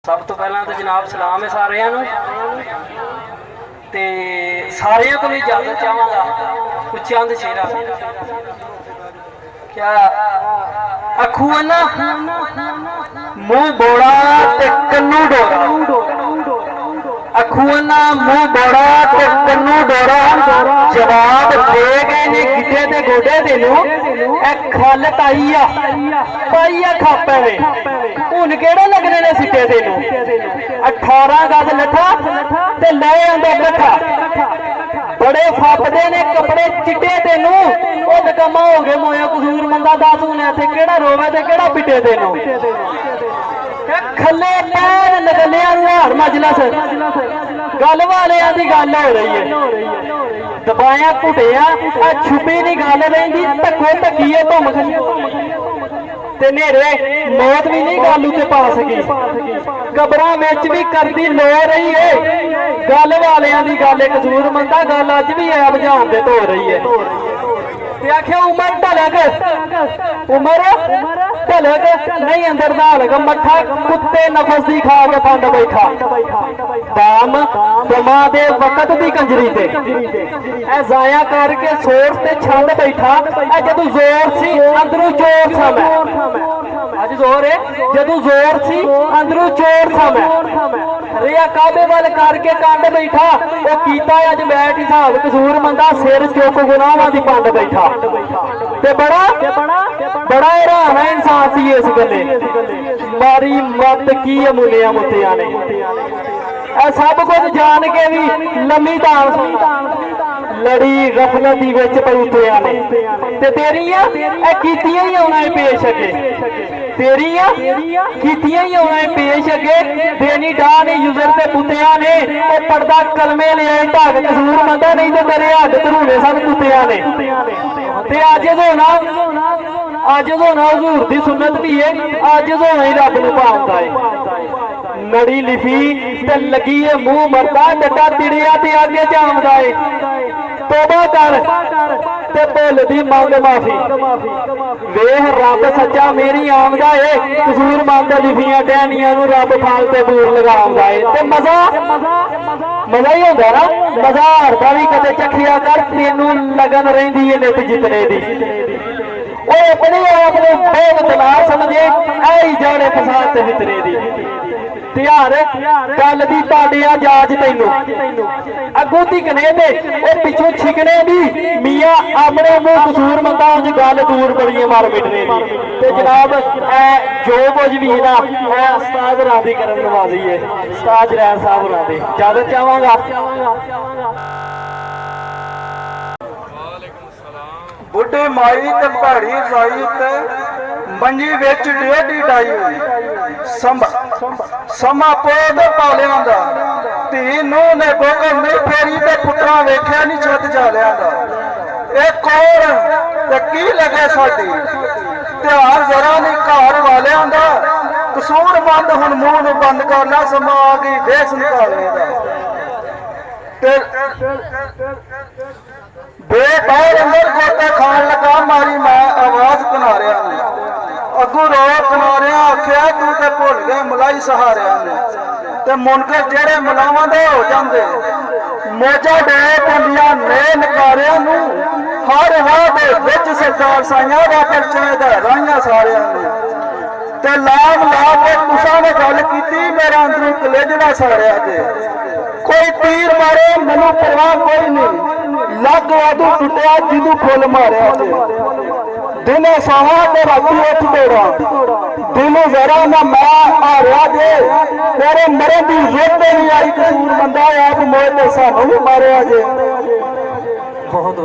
सब तो पहला तो जनाब सलाम है सारिਆਂ ਨੂੰ ਤੇ ਸਾਰਿਆਂ ਤੋਂ इजाजत चाहांगा कुछ चंद शेरा क्या अखू ना मुंह बोड़ा ते कन्नू डोरा अखू ना मुंह बोड़ा ते कन्नू डोरा जवाब दे गए ने गिटे ते गोडे तेनू ए खल पाईया खापे ने हुन केड़ा लगने ने सिट्टे तेनू 18 गज लठा ते ले आंदा लठा बड़े फपदे ने कपड़े चिट्टे तेनू ओ नकमा हो गए मोया कसूर मंदा दस हुन इत्थे केड़ा रोवे ते केड़ा पिटे तेनू खले पैन नगलिया हार मजलस गल वालियां दी गल हो रही है दबाया घुटिया छुपी नहीं गल रही धक्को धक्कीए धुम ते नेरे मौत भी नहीं गल उत्ते पा सकी कबरां विच भी करदी लो रही है गल वालियां दी गल कसूर मंदा गल अज भी है बुझाण दे धो रही है आख्या उमर ढलक उमर ढलक नहीं अंदर नालक मठा कुत्ते नफस दी खा के फंड बैठा दाम दमा दे वक्त दी कंजरी ते ए जाया करके सोर ते छंड बैठा ए जदू जोर सी अंदरों चोर सा मैं अज जोर है जदू जोर सी अंदरों चोर सा मैं रिया काबे वाल करके कंड बैठा वो कीता अज बैठ हिसाब कसूर मंदा सिर चुक गुनाहां दी पंड बैठा ते बड़ा हैरान है इंसान सी इस गले मारी मत की मुनिया मुतिया ने सब कुछ जान के भी लम्मी दान लड़ी गफलत पई उतरिया ने ते तेरियां कीतियां ही होना पेश अगे तेरियां कीतियां ही होना पेश अगे देनी डाने यूजर ते कुत्तियां ने ओ पर्दा कलमे ले आए ढक कसूर मंदा नहीं ते तेरे हद धरूने सन कुत्तियां ने ते अज होना हजूर दी सुन्नत भी है अज होना ही रब नूं भावदा है नड़ी लिफी ते लगी है मुंह मरदा डटा तिड़िया ते आगे जामदा है तौबा कर ते भुल दी मंग माफी वेह रब सच्चा मेरी आमदा है कसूर मंद लिफियां टहनियां नूं रब फाल ते दूर लगाउंदा है ते मजा ही होंदा ना मजा हरदा भी कदे चखिया कर तेनू लगन रहिंदी है नित जितने दी ओ अपने आप नूं बेगुनाह समझे ऐ जाने फसाद ते फितरे दी त्यार गल दी ताड़िया जाज तैनू अगों तिकने दे पिछों छिकने दी मियाँ अपने मुंह कसूर मंदा उंज गल दूर बड़िए मार मिटने दी ते जनाब जो कुछ भी है ना उस्ताद राधी करम नवाजी है उस्ताद रैन साहब राधी इजाजत चाहांगा बुढ़े माई ते भैड़ी रजाई उत्ते मंजी विच डेढ़ी डाई हुई समा पोद पालियां दा धी नूह ने बोकर नहीं फेरी ते पुत्रा वेख्या नहीं छत जालियां दा ए कौन ते की लगे साडी ध्यान जरा नहीं घर वालियां दा कसूर बंद हुण मूंह नूं बंद करना समा आ गई देस निकालने दा बेटौर अंदर गोते खान लगा मारी मां आवाज किनारिया ने अगू रो किनारिया आख्या तू ते भुल गए मुलाई सहारिया ने ते मुनकर जेड़े मुलावां दे हो जांदे मोजा डे पंडिया ने नकारिया नू हर वाह दे विच सरदार साइयां वापर चाहदा राइयां सारिया ने ते लाम ला के तुसां ने गल कीती मेरा अंदरों कलेजड़ा सारिया ते कोई तीर मारे मैनू परवाह कोई नहीं लग वादू टुटिया जिदू फुल मारिया दिने सहा ते राती उठ तोड़ा दिनों जरा ना मैं हारिया जे तेरे मरे की जिद नहीं आई कसूर मंदा आप मोए ते सानू भी मारिया जे बहुत